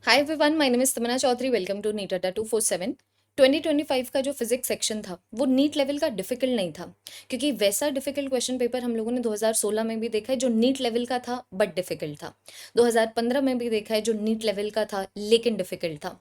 Hi everyone, my name is Tamanna Chaudhary. Welcome to NEET Adda 247। 2025 का जो physics section था वो नीट लेवल का डिफिकल्ट नहीं था, क्योंकि वैसा डिफिकल्ट क्वेश्चन पेपर हम लोगों ने 2016 में भी देखा है जो नीट लेवल का था बट डिफिकल्ट था। 2015 में भी देखा है जो नीट लेवल का था लेकिन डिफिकल्ट था।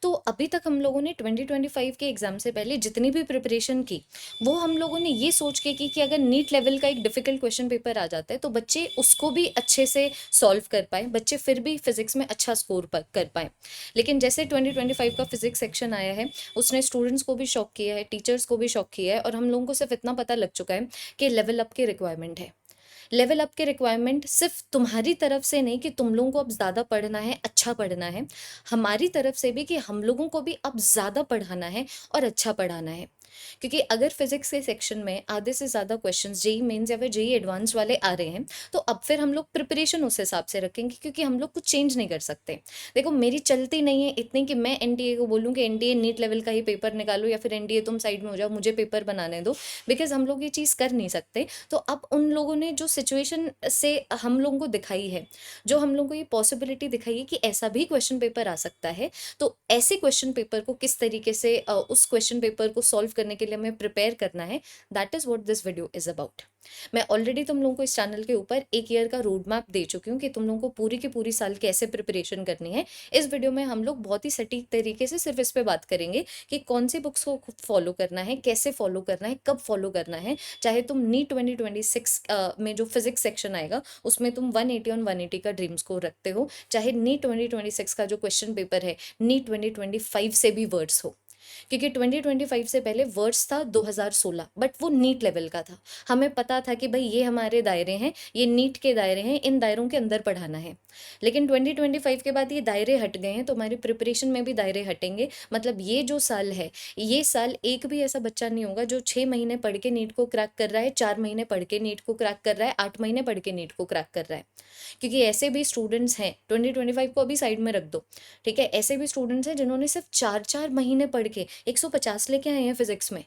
तो अभी तक हम लोगों ने 2025 के एग्जाम से पहले जितनी भी प्रिपरेशन की वो हम लोगों ने ये सोच के की कि अगर नीट लेवल का एक डिफिकल्ट क्वेश्चन पेपर आ जाता है तो बच्चे उसको भी अच्छे से सॉल्व कर पाए, बच्चे फिर भी फिजिक्स में अच्छा स्कोर कर पाए। लेकिन जैसे 2025 का फिजिक्स सेक्शन आया है उसने स्टूडेंट्स को भी शॉक किया है, टीचर्स को भी शॉक किया है, और हम लोगों को सिर्फ इतना पता लग चुका है कि लेवल अप की रिक्वायरमेंट है। लेवल अप के रिक्वायरमेंट सिर्फ तुम्हारी तरफ से नहीं कि तुम लोगों को अब ज़्यादा पढ़ना है, अच्छा पढ़ना है, हमारी तरफ से भी कि हम लोगों को भी अब ज़्यादा पढ़ाना है और अच्छा पढ़ाना है। क्योंकि अगर फिजिक्स के सेक्शन में आधे से ज़्यादा क्वेश्चंस जेई मेंस या फिर जेई एडवांस वाले आ रहे हैं तो अब फिर हम लोग प्रिपरेशन उस हिसाब से रखेंगे, क्योंकि हम लोग कुछ चेंज नहीं कर सकते। देखो, मेरी चलती नहीं है इतनी कि मैं एनडीए को बोलूँ कि एनडीए नीट लेवल का ही पेपर निकालो या फिर एनडीए तुम साइड में हो जाओ, मुझे पेपर बनाने दो, बिकॉज हम लोग ये चीज़ कर नहीं सकते। तो अब उन लोगों ने जो सिचुएशन से हम लोगों को दिखाई है, जो हम लोगों को ये पॉसिबिलिटी दिखाई है कि ऐसा भी क्वेश्चन पेपर आ सकता है, तो ऐसे क्वेश्चन पेपर को किस तरीके से उस क्वेश्चन पेपर को सॉल्व करने के लिए हमें प्रिपेयर करना है, that is what this video is about. मैं ऑलरेडी तुम लोगों को इस चैनल के ऊपर एक ईयर का रोड मैप दे चुकी हूँ कि तुम लोगों को पूरी की पूरी साल कैसे प्रिपरेशन करनी है। इस वीडियो में हम लोग बहुत ही सटीक तरीके से सिर्फ इस पे बात करेंगे कि कौन सी बुक्स को फॉलो करना है, कैसे फॉलो करना है, कब फॉलो करना है। चाहे तुम नीट 2026 में जो फिजिक्स सेक्शन आएगा उसमें तुम 180 ऑन 180 का ड्रीम्स को रखते हो, चाहे नीट 2026 का जो क्वेश्चन पेपर है नीट 2025 से भी वर्ड्स हो, क्योंकि 2025 से पहले वर्ड्स था 2016 बट वो नीट लेवल का था। हमें पता था कि भाई ये हमारे दायरे हैं, ये नीट के दायरे हैं, इन दायरों के अंदर पढ़ाना है। लेकिन 2025 के बाद ये दायरे हट गए हैं तो हमारी प्रिपरेशन में भी दायरे हटेंगे। मतलब ये जो साल है, ये साल एक भी ऐसा बच्चा नहीं होगा जो 6 महीने पढ़ के नीट को क्रैक कर रहा है, 4 महीने पढ़ के नीट को क्रैक कर रहा है, 8 महीने पढ़ के नीट को क्रैक कर रहा है। क्योंकि ऐसे भी स्टूडेंट्स हैं, 2025 को अभी साइड में रख दो, ठीक है, ऐसे भी स्टूडेंट्स हैं जिन्होंने सिर्फ 4 4 महीने पढ़ के 150 लेके आए हैं फिजिक्स में।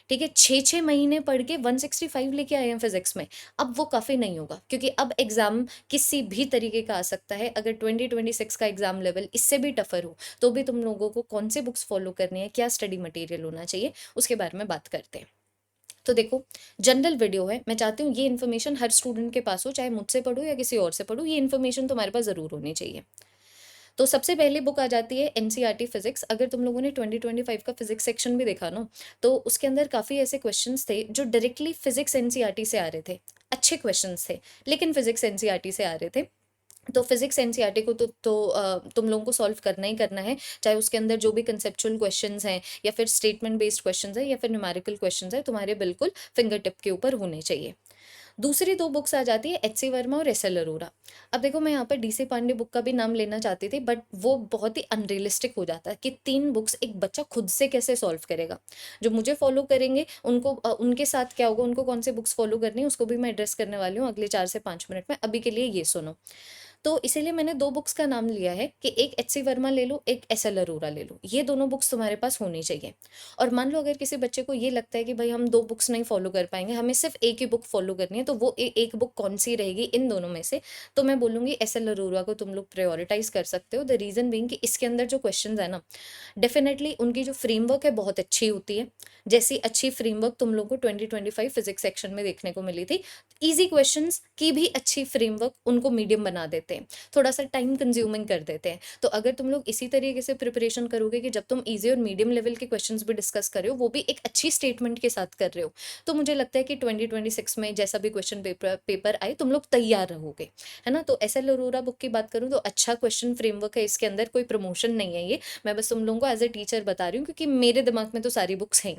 ठीक है, 6 6 महीने पढ़ के 165 लेके आए हैं फिजिक्स में। अब वो काफ़ी नहीं होगा, क्योंकि अब एग्जाम किसी भी तरीके का आ सकता है। अगर 2026 का एग्जाम लेवल इससे भी टफर हो तो भी तुम लोगों को कौन से बुक्स फॉलो करनी है, क्या स्टडी मटेरियल होना चाहिए, उसके बारे में बात करते हैं। तो देखो, जनरल वीडियो है, मैं चाहती हूँ ये इन्फॉर्मेशन हर स्टूडेंट के पास हो, चाहे मुझसे पढ़ो या किसी और से पढ़ो, ये इन्फॉर्मेशन तुम्हारे पास ज़रूर होनी चाहिए। तो सबसे पहले बुक आ जाती है एनसीईआरटी फिजिक्स। अगर तुम लोगों ने 2025 का फिजिक्स सेक्शन भी देखा ना, तो उसके अंदर काफ़ी ऐसे क्वेश्चंस थे जो डायरेक्टली फिजिक्स एनसीईआरटी से आ रहे थे। अच्छे क्वेश्चंस थे लेकिन फिजिक्स एनसीईआरटी से आ रहे थे। तो फिजिक्स एनसीईआरटी को तुम लोगों को सॉल्व करना ही करना है, चाहे उसके अंदर जो भी कंसेप्चुअल क्वेश्चंस हैं या फिर स्टेटमेंट बेस्ड क्वेश्चंस हैं या फिर न्यूमेरिकल क्वेश्चंस हैं, तुम्हारे बिल्कुल फिंगर टिप के ऊपर होने चाहिए। दूसरी दो बुक्स आ जाती है एच सी वर्मा और एस एल अरोरा। अब देखो, मैं यहाँ पर डी सी पांडे बुक का भी नाम लेना चाहती थी बट वो बहुत ही अनरियलिस्टिक हो जाता है कि 3 बुक्स एक बच्चा खुद से कैसे सॉल्व करेगा। जो मुझे फॉलो करेंगे उनको उनके साथ क्या होगा, उनको कौन से बुक्स फॉलो करनी है उसको भी मैं एड्रेस करने वाली हूँ अगले 4 से 5 मिनट में। अभी के लिए ये सुनो। तो इसीलिए मैंने 2 बुक्स का नाम लिया है कि एक एच सी वर्मा ले लो, एक एस एल अरोरा ले लो, ये दोनों बुक्स तुम्हारे पास होनी चाहिए। और मान लो अगर किसी बच्चे को ये लगता है कि भाई हम 2 बुक्स नहीं फॉलो कर पाएंगे, हमें सिर्फ एक ही बुक फॉलो करनी है, तो वो एक बुक कौन सी रहेगी इन दोनों में से? तो मैं बोलूँगी एस एल अरोरा को तुम लोग प्रायोरिटाइज कर सकते हो। द रीज़न बीइंग कि इसके अंदर जो क्वेश्चन है ना, डेफिनेटली उनकी जो फ्रेमवर्क है बहुत अच्छी होती है। जैसी अच्छी फ्रेमवर्क तुम लोगों को 2025 फिजिक्स सेक्शन में देखने को मिली थी। इजी क्वेश्चंस की भी अच्छी फ्रेमवर्क उनको मीडियम बना देते हैं, थोड़ा सा टाइम कंज्यूमिंग कर देते हैं। तो अगर तुम लोग इसी तरीके से प्रिपरेशन करोगे कि जब तुम इजी और मीडियम लेवल के क्वेश्चंस भी डिस्कस कर रहे हो वो भी एक अच्छी स्टेटमेंट के साथ कर रहे हो, तो मुझे लगता है कि 2026 में जैसा भी क्वेश्चन पेपर आए तुम लोग तैयार रहोगे, है ना। तो एस एल अरोरा बुक की बात करूँ तो अच्छा क्वेश्चन फ्रेमवर्क है, इसके अंदर कोई प्रमोशन नहीं है ये, मैं बस तुम लोगों को एज ए टीचर बता रही हूँ क्योंकि मेरे दिमाग में तो सारी बुक्स हैं,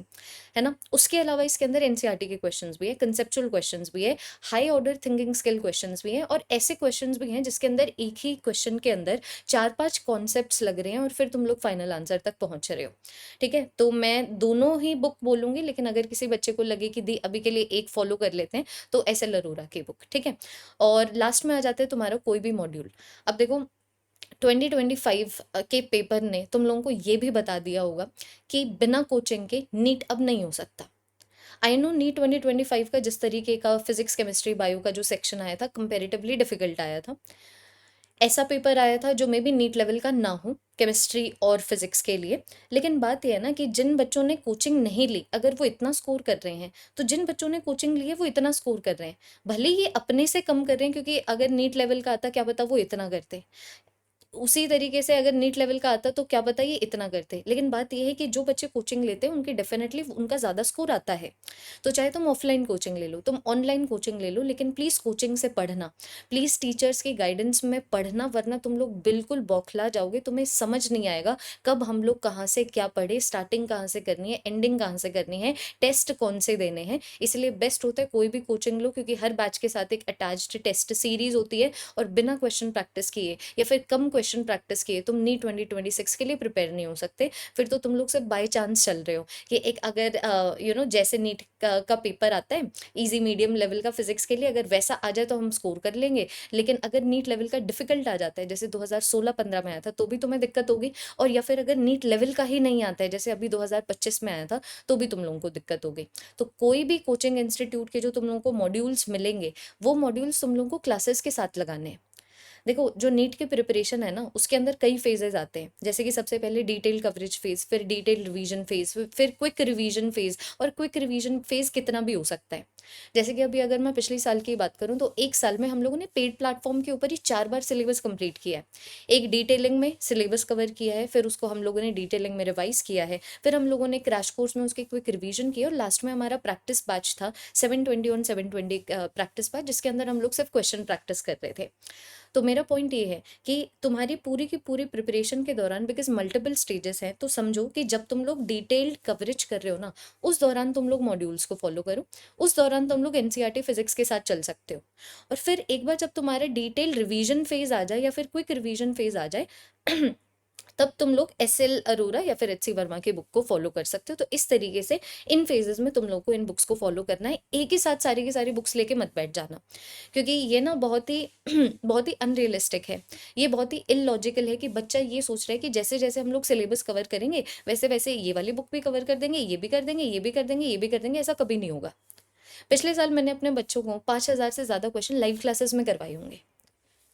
है ना। उसके अलावा इसके अंदर एनसीईआरटी के क्वेश्चंस भी है, कंसेप्चुअल क्वेश्चंस भी है, high order thinking skill questions भी हैं, और ऐसे क्वेश्चंस भी हैं जिसके अंदर एक ही क्वेश्चन के अंदर 4 5 कॉन्सेप्ट्स लग रहे हैं और फिर तुम लोग फाइनल आंसर तक पहुंच रहे हो। ठीक है, तो मैं दोनों ही बुक बोलूंगी, लेकिन अगर किसी बच्चे को लगे कि दी अभी के लिए एक फॉलो कर लेते हैं तो एस एल अरोरा की बुक, ठीक है। और लास्ट में आ जाते हैं तुम्हारा कोई भी मॉड्यूल। अब देखो, 2025 के पेपर ने तुम लोगों को ये भी बता दिया होगा कि बिना कोचिंग के नीट अब नहीं हो सकता। आई नो नीट 2025 का जिस तरीके का फिजिक्स केमिस्ट्री बायो का जो सेक्शन आया था कंपेरेटिवली डिफिकल्ट आया था, ऐसा पेपर आया था जो मे बी नीट लेवल का ना हो केमिस्ट्री और फिजिक्स के लिए। लेकिन बात यह है ना कि जिन बच्चों ने कोचिंग नहीं ली, अगर वो इतना स्कोर कर रहे हैं, तो जिन बच्चों ने कोचिंग ली है वो इतना स्कोर कर रहे हैं। भले ये अपने से कम कर रहे हैं, क्योंकि अगर नीट लेवल का आता क्या पता वो इतना करते, उसी तरीके से अगर नीट लेवल का आता तो क्या पता ये इतना करते। लेकिन बात ये है कि जो बच्चे कोचिंग लेते हैं उनकी डेफिनेटली उनका ज़्यादा स्कोर आता है। तो चाहे तुम ऑफलाइन कोचिंग ले लो, तुम ऑनलाइन कोचिंग ले लो, लेकिन प्लीज़ कोचिंग से पढ़ना, प्लीज़ टीचर्स की गाइडेंस में पढ़ना, वरना तुम लोग बिल्कुल बौखला जाओगे, तुम्हें समझ नहीं आएगा कब हम लोग कहाँ से क्या पढ़े, स्टार्टिंग कहाँ से करनी है, एंडिंग कहाँ से करनी है, टेस्ट कौन से देने हैं। इसलिए बेस्ट होता है कोई भी कोचिंग लो, क्योंकि हर बैच के साथ एक अटैच्ड टेस्ट सीरीज होती है, और बिना क्वेश्चन प्रैक्टिस किए या फिर कम क्वेश्चन प्रैक्टिस किए तुम नीट 2026 के लिए प्रिपेयर नहीं हो सकते। फिर तो तुम लोग सिर्फ बाय चांस चल रहे हो कि एक अगर जैसे नीट का पेपर आता है इजी मीडियम लेवल का फिजिक्स के लिए, अगर वैसा आ जाए तो हम स्कोर कर लेंगे। लेकिन अगर नीट लेवल का डिफिकल्ट आ जाता है, जैसे 2016-15 में आया था, तो भी तुम्हें दिक्कत होगी। और या फिर अगर नीट लेवल का ही नहीं आता है, जैसे अभी 2025 में आया था, तो भी तुम लोगों को दिक्कत होगी। तो कोई भी कोचिंग इंस्टीट्यूट के जो तुम लोगों को मॉड्यूल्स मिलेंगे, वो मॉड्यूल्स तुम लोगों को क्लासेस के साथ लगाने हैं। देखो, जो नीट की प्रिपरेशन है ना, उसके अंदर कई फेजेस आते हैं, जैसे कि सबसे पहले डिटेल कवरेज फेज, फिर डिटेल रिवीजन फेज, फिर क्विक रिवीजन फेज। और क्विक रिवीजन फेज कितना भी हो सकता है। जैसे कि अभी अगर मैं पिछले साल की बात करूं, तो एक साल में हम लोगों ने पेड प्लेटफॉर्म के ऊपर ही 4 बार सिलेबस कंप्लीट किया है। एक डिटेलिंग में सिलेबस कवर किया है, फिर उसको हम लोगों ने डिटेलिंग में रिवाइज किया है, फिर हम लोगों ने क्रैश कोर्स में उसके क्विक रिवीजन किया, और लास्ट में हमारा प्रैक्टिस बैच था 720 प्रैक्टिस बैच, जिसके अंदर हम लोग सिर्फ क्वेश्चन प्रैक्टिस कर रहे थे। तो मेरा पॉइंट ये है कि तुम्हारी पूरी की पूरी प्रिपरेशन के दौरान, बिकॉज मल्टीपल स्टेजेस हैं, तो समझो कि जब तुम लोग डिटेल्ड कवरेज कर रहे हो ना, उस दौरान तुम लोग मॉड्यूल्स को फॉलो करो, उस दौरान तुम लोग एनसीईआरटी फिजिक्स के साथ चल सकते हो। और फिर एक बार जब तुम्हारा डिटेल रिवीजन फेज आ जाए या फिर क्विक रिवीजन फेज आ जाए तब तुम लोग एस एल अरोरा या फिर एच सी वर्मा की बुक को फॉलो कर सकते हो। तो इस तरीके से इन फेजेस में तुम लोग को इन बुक्स को फॉलो करना है, एक ही साथ सारी की सारी बुक्स लेके मत बैठ जाना, क्योंकि ये ना बहुत ही बहुत ही अनरियलिस्टिक है। ये बहुत ही इलॉजिकल है कि बच्चा ये सोच रहा है कि जैसे जैसे हम लोग सिलेबस कवर करेंगे वैसे वैसे ये वाली बुक भी कवर कर देंगे, ये भी कर देंगे, ये भी कर देंगे, ये भी कर देंगे। ऐसा कभी नहीं होगा। पिछले साल मैंने अपने बच्चों को 5,000 से ज़्यादा क्वेश्चन लाइव क्लासेस में करवाए होंगे।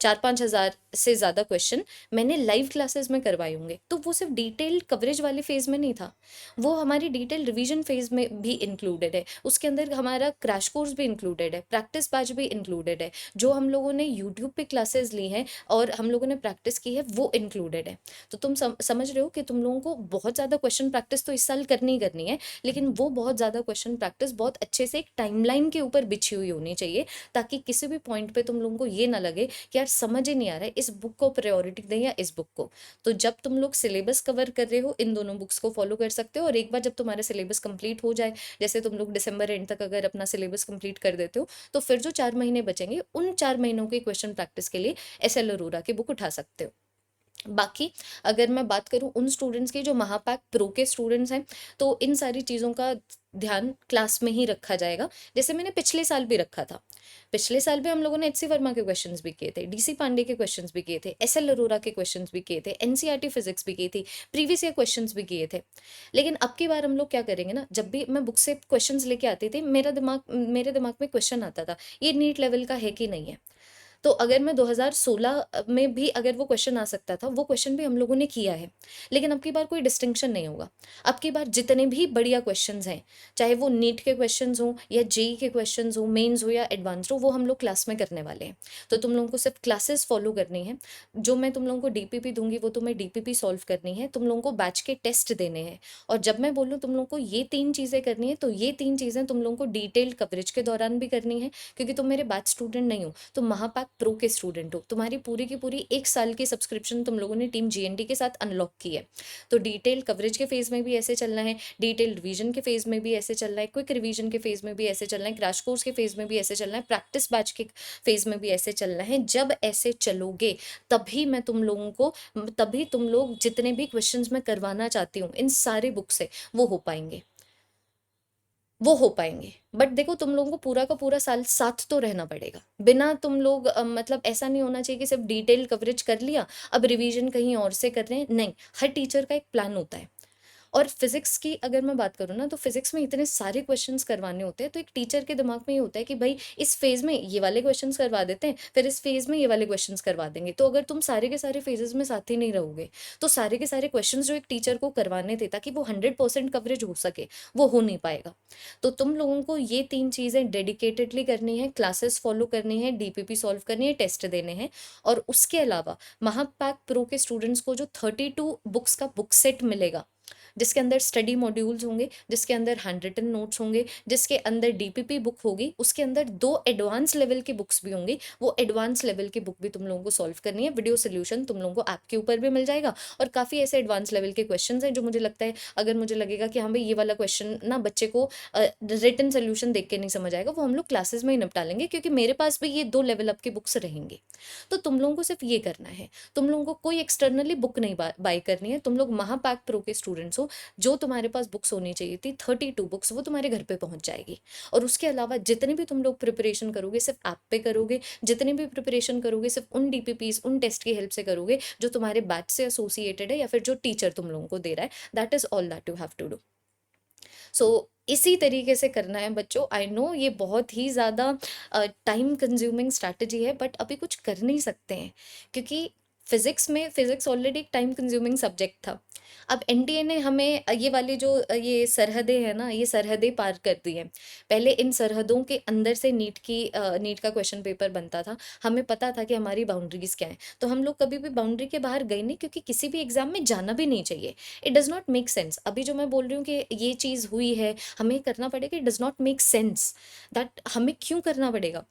4-5 हज़ार से ज़्यादा क्वेश्चन मैंने लाइव क्लासेस में करवाए होंगे। तो वो सिर्फ डिटेल कवरेज वाले फेज में नहीं था, वो हमारी डिटेल रिवीजन फेज में भी इंक्लूडेड है। उसके अंदर हमारा क्रैश कोर्स भी इंक्लूडेड है, प्रैक्टिस बैच भी इंक्लूडेड है, जो हम लोगों ने यूट्यूब पे क्लासेस ली हैं और हम लोगों ने प्रैक्टिस की है, वो इंक्लूडेड है। तो तुम समझ रहे हो कि तुम लोगों को बहुत ज़्यादा क्वेश्चन प्रैक्टिस तो इस साल करनी ही करनी है, लेकिन वो बहुत ज़्यादा क्वेश्चन प्रैक्टिस बहुत अच्छे से एक टाइमलाइन के ऊपर बिछी हुई होनी चाहिए, ताकि किसी भी पॉइंट पे तुम लोगों को ये ना लगे कि यार समझ ही नहीं आ रहा है, इस बुक को प्रायोरिटी दें या इस बुक को। तो जब तुम लोग सिलेबस कवर कर रहे हो, इन दोनों बुक्स को फॉलो कर सकते हो। और एक बार जब तुम्हारा सिलेबस कंप्लीट हो जाए, जैसे तुम लोग दिसंबर एंड तक अगर अपना सिलेबस कंप्लीट कर देते हो, तो फिर जो 4 महीने बचेंगे, उन 4 महीनों के क्वेश्चन प्रैक्टिस के लिए एस एल अरोरा की बुक उठा सकते हो। बाकी अगर मैं बात करूँ उन स्टूडेंट्स की जो महापैक प्रो के स्टूडेंट्स हैं, तो इन सारी चीज़ों का ध्यान क्लास में ही रखा जाएगा, जैसे मैंने पिछले साल भी रखा था। पिछले साल भी हम लोगों ने एच सी वर्मा के क्वेश्चंस भी किए थे, डी सी पांडे के क्वेश्चंस भी किए थे, एस एल अरोरा के क्वेश्चंस भी किए थे, एनसीईआरटी फिजिक्स भी की थी, प्रीवियस ईयर क्वेश्चंस भी किए थे। लेकिन अब की बार हम लोग क्या करेंगे ना, जब भी मैं बुक से क्वेश्चंस लेके आती थी, मेरे दिमाग में क्वेश्चन आता था, ये नीट लेवल का है कि नहीं है। तो अगर मैं 2016 में भी अगर वो क्वेश्चन आ सकता था, वो क्वेश्चन भी हम लोगों ने किया है। लेकिन अब की बार कोई डिस्टिंक्शन नहीं होगा। अब की बार जितने भी बढ़िया क्वेश्चंस हैं, चाहे वो नीट के क्वेश्चंस हों या जेई के क्वेश्चंस हों, मेंस हो या एडवांस्ड हो, वो हम लोग क्लास में करने वाले हैं। तो तुम लोगों को सिर्फ क्लासेस फॉलो करनी है। जो मैं तुम लोगों को डीपीपी दूंगी, वो तुम्हें डीपीपी सॉल्व करनी है। तुम लोगों को बैच के टेस्ट देने हैं। और जब मैं बोलूँ तुम लोगों को ये 3 चीज़ें करनी है, तो ये 3 चीज़ें तुम लोगों को डिटेल्ड कवरेज के दौरान भी करनी है, क्योंकि तुम मेरे बैच स्टूडेंट नहीं हो, तुम महापैक प्रो के स्टूडेंट हो। तुम्हारी पूरी की पूरी 1 साल की सब्सक्रिप्शन तुम लोगों ने टीम जीएनडी के साथ अनलॉक की है। तो डिटेल कवरेज के फेज में भी ऐसे चलना है, डिटेल रिवीजन के फेज में भी ऐसे चलना है, क्विक रिवीजन के फेज में भी ऐसे चलना है, क्रैश कोर्स के फेज में भी ऐसे चलना है, प्रैक्टिस बैच के फेज में भी ऐसे चलना है। जब ऐसे चलोगे तभी तुम लोग जितने भी क्वेश्चंस मैं करवाना चाहती हूँ इन सारे बुक से, वो हो पाएंगे। बट देखो, तुम लोगों को पूरा का पूरा साल साथ तो रहना पड़ेगा। बिना तुम लोग मतलब ऐसा नहीं होना चाहिए कि सिर्फ डिटेल कवरेज कर लिया, अब रिवीजन कहीं और से कर रहे हैं। नहीं, हर टीचर का एक प्लान होता है। और फिजिक्स की अगर मैं बात करूँ ना, तो फिजिक्स में इतने सारे क्वेश्चंस करवाने होते हैं, तो एक टीचर के दिमाग में ये होता है कि भाई इस फेज में ये वाले क्वेश्चंस करवा देते हैं, फिर इस फेज में ये वाले क्वेश्चंस करवा देंगे। तो अगर तुम सारे के सारे फेजेस में साथ ही नहीं रहोगे, तो सारे के सारे क्वेश्चंस जो एक टीचर को करवाने थे ताकि वो 100% कवरेज हो सके, वो हो नहीं पाएगा। तो तुम लोगों को ये 3 चीज़ें डेडिकेटेडली करनी है, क्लासेस फॉलो करनी है, डीपीपी सॉल्व करनी है, टेस्ट देने हैं। और उसके अलावा महापैक प्रो के स्टूडेंट्स को जो 32 बुक्स का बुक सेट मिलेगा, जिसके अंदर स्टडी मॉड्यूल्स होंगे, जिसके अंदर हैंड रिटन नोट्स होंगे, जिसके अंदर डीपीपी बुक होगी, उसके अंदर 2 एडवांस लेवल की बुक्स भी होंगी। वो एडवांस लेवल की बुक भी तुम लोगों को सॉल्व करनी है। वीडियो सोल्यूशन तुम लोगों को ऐप के ऊपर भी मिल जाएगा, और काफ़ी ऐसे एडवांस लेवल के क्वेश्चंस हैं जो मुझे लगता है, अगर मुझे लगेगा कि हाँ भाई ये वाला क्वेश्चन ना बच्चे को रिटन सोल्यूशन देख के नहीं समझ आएगा, वो हम लोग क्लासेस में ही निपटा लेंगे, क्योंकि मेरे पास भी ये 2 लेवल अप की बुक्स रहेंगी। तो तुम लोगों को सिर्फ ये करना है, तुम लोगों को कोई एक्सटर्नली बुक नहीं बाय करनी है। तुम लोग महापैक प्रो के स्टूडेंट्स हो, जो तुम्हारे पास बुक्स होनी चाहिए थी 32 बुक्स, वो तुम्हारे घर पे पहुंच जाएगी। और उसके अलावा जितने भी तुम लोग प्रिपरेशन करोगे सिर्फ ऐप पे करोगे, जितने भी प्रिपरेशन करोगे सिर्फ उन डीपीपीज, उन टेस्ट की हेल्प से करोगे जो तुम्हारे बैच से एसोसिएटेड है, या फिर जो टीचर तुम लोगों को दे रहा है। That is all that you have to do. So इसी तरीके से करना है बच्चों। आई नो ये बहुत ही ज़्यादा टाइम कंज्यूमिंग स्ट्रैटेजी है, बट अभी कुछ कर नहीं सकते हैं, क्योंकि फिजिक्स ऑलरेडी एक टाइम कंज्यूमिंग सब्जेक्ट था। अब एनटीए ने हमें ये वाली जो ये सरहदें हैं ना, ये सरहदें पार कर दी हैं। पहले इन सरहदों के अंदर से नीट का क्वेश्चन पेपर बनता था। हमें पता था कि हमारी बाउंड्रीज क्या हैं, तो हम लोग कभी भी बाउंड्री के बाहर गए नहीं, क्योंकि किसी भी एग्जाम में जाना भी नहीं चाहिए। It does not make sense. अभी जो मैं बोल रही हूँ कि ये चीज़ हुई है, हमें करना पड़ेगा, it does not make sense that हमें क्यों करना पड़ेगा।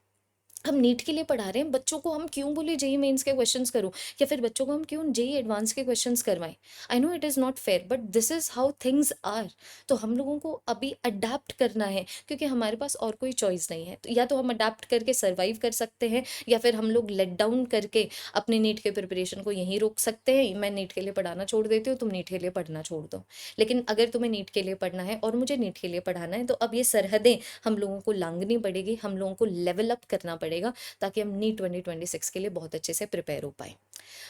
हम नीट के लिए पढ़ा रहे हैं बच्चों को, हम क्यों बोले जेई मेंस के क्वेश्चंस करो, या फिर बच्चों को हम क्यों जेई एडवांस के क्वेश्चंस करवाएं। I know it is not fair, but this is how things are. तो हम लोगों को अभी अडेप्ट करना है, क्योंकि हमारे पास और कोई चॉइस नहीं है। तो या तो हम अडेप्ट करके सर्वाइव कर सकते हैं, या फिर हम लोग लेट डाउन करके अपने नीट के प्रिपरेशन को यहीं रोक सकते हैं। मैं नीट के लिए पढ़ाना छोड़ देती हूँ, तुम नीट के लिए पढ़ना छोड़ दो। लेकिन अगर तुम्हें नीट के लिए पढ़ना है और मुझे नीट के लिए पढ़ाना है, तो अब ये सरहदें हम लोगों को लांघनी पड़ेगी, हम लोगों को लेवल अप करना पड़ेगा, ताकि हम नीट 2026 के लिए बहुत अच्छे से प्रिपेयर हो पाए।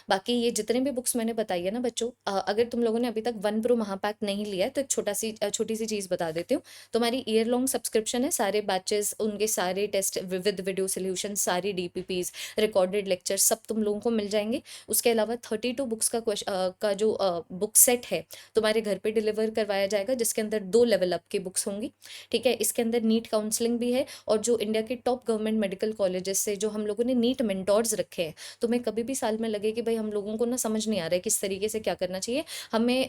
बाकी ये जितने भी बुक्स मैंने बताई है ना बच्चों, अगर तुम लोगों ने अभी तक वन प्रो महापैक नहीं लिया है, तो एक छोटी सी चीज़ बता देती हूँ। तुम्हारी ईयर लॉन्ग सब्सक्रिप्शन है, सारे बैचेस, उनके सारे टेस्ट विद वीडियो सोल्यूशन, सारी डीपीपीज, रिकॉर्डेड लेक्चर सब तुम लोगों को मिल जाएंगे। उसके अलावा 32 बुक्स का जो बुक सेट है तुम्हारे घर पे डिलीवर करवाया जाएगा, जिसके अंदर 2 लेवल अप की बुक्स होंगी। ठीक है, इसके अंदर नीट काउंसलिंग भी है, और जो इंडिया के टॉप गवर्नमेंट मेडिकल कॉलेजेस से जो हम लोगों ने नीट मेंटोर्स रखे हैं, तुम्हें कभी भी साल में लगे कि भाई हम लोगों को ना समझ नहीं आ रहा है किस तरीके से क्या करना चाहिए,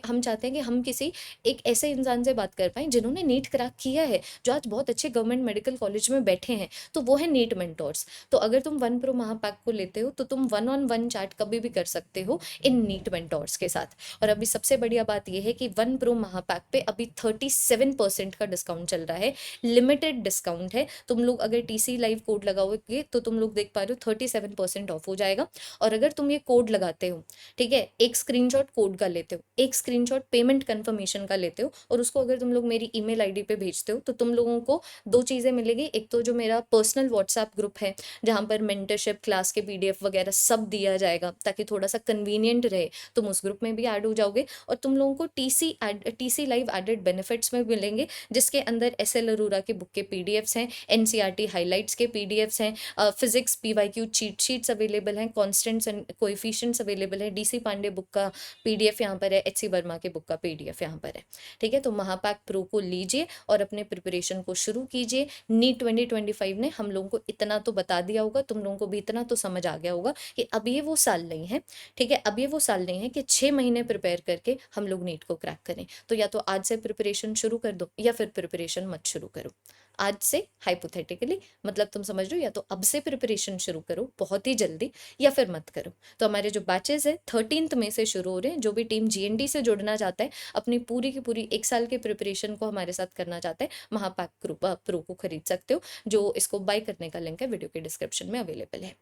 हम चाहते हैं कि हम किसी एक ऐसे इंसान से बात कर पाएँ जिन्होंने नीट क्रैक किया है, जो आज बहुत अच्छे गवर्नमेंट मेडिकल कॉलेज में बैठे हैं, तो वो है नीट मेंटोर्स। तो अगर तुम वन प्रो महापैक को लेते हो, तो तुम 1-on-1 चैट कभी भी कर सकते हो इन नीट मेंटोर्स के साथ। और अभी सबसे बढ़िया बात यह है कि वन प्रो महापैक पे अभी 37% का डिस्काउंट चल रहा है, लिमिटेड डिस्काउंट है। तुम लोग अगर टीसी लाइव कोड लगाओगे, तो तुम लोग देख पा रहे हो 37% ऑफ हो जाएगा। और अगर तुम ये कोड लगाते हो, ठीक है, एक स्क्रीनशॉट कोड का लेते हो, एक स्क्रीनशॉट पेमेंट कंफर्मेशन का लेते हो, और उसको अगर तुम लोग मेरी ईमेल आईडी पे भेजते हो, तो तुम लोगों को 2 चीज़ें मिलेगी। एक तो जो मेरा पर्सनल व्हाट्सएप ग्रुप है, जहाँ पर मेंटरशिप क्लास के पीडीएफ वगैरह सब दिया जाएगा, ताकि थोड़ा सा कन्वीनियंट रहे, तुम उस ग्रुप में भी ऐड हो जाओगे। और तुम लोगों को टीसी लाइव एडेड बेनिफिट्स में मिलेंगे, जिसके अंदर एसएल अरोरा की बुक के पीडीएफ्स हैं, एनसीईआरटी हाइलाइट्स के पीडीएफ्स हैं, physics PYQ cheat sheets available हैं, कॉन्स्टेंट्स एंड कोएफिशिएंट्स अवेलेबल है, डीसी पांडे बुक का पीडीएफ यहाँ पर है, एचसी वर्मा के बुक का पीडीएफ यहाँ पर है। ठीक है, तो महापैक प्रो को लीजिए और अपने प्रिपरेशन को शुरू कीजिए। नीट 2025 ने हम लोगों को इतना तो बता दिया होगा, तुम लोगों को भी इतना तो समझ आ गया होगा कि अब ये वो साल नहीं है। ठीक है, अब ये वो साल नहीं है कि 6 महीने प्रिपेयर करके हम लोग नीट को क्रैक करें। तो या तो आज से प्रिपरेशन शुरू कर दो, या फिर प्रिपरेशन मत शुरू करो। आज से हाइपोथेटिकली, मतलब तुम समझ रहे हो, या तो अब से प्रिपरेशन शुरू करो बहुत ही जल्दी, या फिर मत करो। तो हमारे जो बैचेस है 13 मई से शुरू हो रहे हैं। जो भी टीम जीएनडी से जुड़ना चाहता है, अपनी पूरी की पूरी 1 साल के प्रिपरेशन को हमारे साथ करना चाहता है, महापैक प्रो को खरीद सकते हो। जो इसको बाय करने का लिंक है वीडियो के डिस्क्रिप्शन में अवेलेबल है।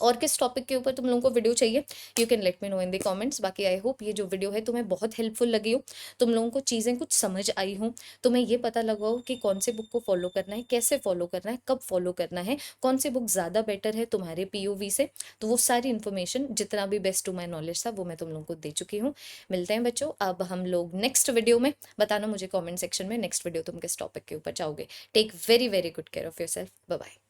और किस टॉपिक के ऊपर तुम लोगों को वीडियो चाहिए, you can let me know in the comments. बाकी आई होप ये जो वीडियो है तुम्हें बहुत हेल्पफुल लगी हो, तुम लोगों को चीज़ें कुछ समझ आई हो, तुम्हें ये पता लगा हो कि कौन से बुक को फॉलो करना है, कैसे फॉलो करना है, कब फॉलो करना है, कौन सी बुक ज़्यादा बेटर है तुम्हारे पीओवी से। तो वो सारी इन्फॉर्मेशन जितना भी बेस्ट टू माई नॉलेज था वो मैं तुम लोगों को दे चुकी हूँ। मिलते हैं बच्चों अब हम लोग नेक्स्ट वीडियो में। बताना मुझे कॉमेंट सेक्शन में नेक्स्ट वीडियो तुम किस टॉपिक के ऊपर चाहोगे। Take very very good care of your self. Bye bye.